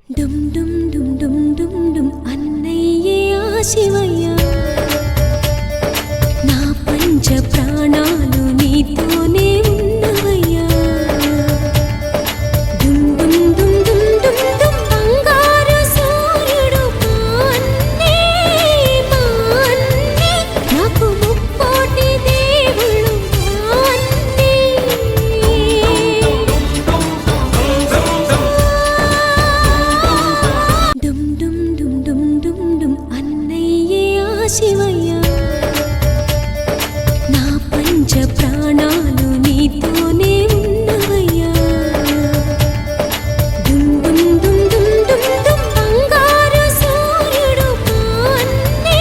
డుమ్ డుమ్ డుమ్ డుమ్ డుమ్ డుమ్ అన్నయ్యే ఆ శివయ్య నా పంచ ప్రాణాలు నీతోనే ఉన్నవయ్యా డుమ్ డుమ్ డుమ్ డుమ్ డుమ్ డుమ్ బంగారు సూర్యుడు మాన్నే మాన్నే నాకు ముక్కోటి దేవుళ్ళు మాన్నే డుమ్ డుమ్ డుమ్ డుమ్ డుమ్ డుమ్ అన్నయ్యే ఆ శివయ్య నా పంచ ప్రాణాలు నీతోనే ఉన్నవయ్యా డుమ్ డుమ్ డుమ్ డుమ్ డుమ్ డుమ్ బంగారు సూర్యుడు మాన్నే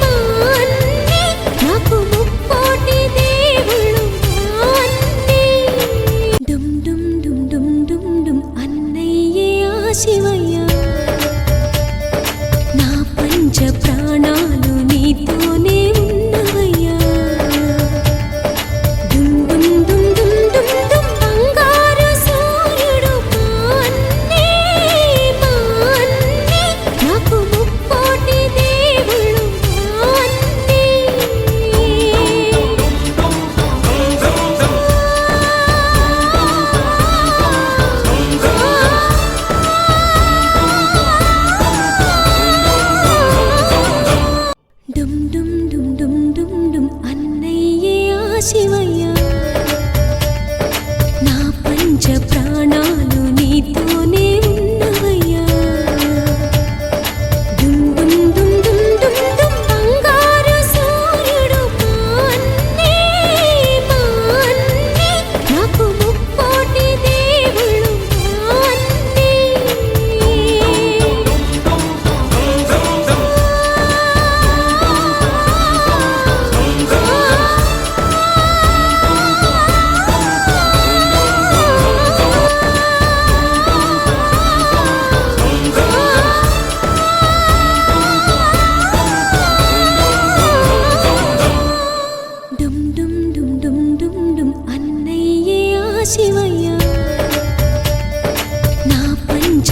మాన్నే నాకు ముక్కోటి దేవుళ్ళు మాన్నే డుమ్ డుమ్ డుమ్ డుమ్ డుమ్ డుమ్ అన్నయ్యే ఆ శివయ్య నా పంచ ప్రాణాలు నీతోనే ఉన్నవయ్యా డుమ్ డుమ్ డుమ్ డుమ్ డుమ్ డుమ్ బంగారు సూర్యుడు మాన్నే మాన్నే నాకు ముక్కోటి దేవుళ్ళు మాన్నే డుమ్ డుమ్ డుమ్ డుమ్ డుమ్ డుమ్ అన్నయ్యే ఆ శివయ్య నా పంచ ప్రాణాలు నీతోనే ఉన్నవయ్యా డుమ్ డుమ్ డుమ్ డుమ్ డుమ్ డుమ్ బంగారు సూర్యుడు మాన్నే మాన్నే నాకు ముక్కోటి దేవుళ్ళు మాన్నే డుమ్ డుమ్ డుమ్ డుమ్ డుమ్ డుమ్ అన్నయ్యే ఆ శివయ్య నా పంచ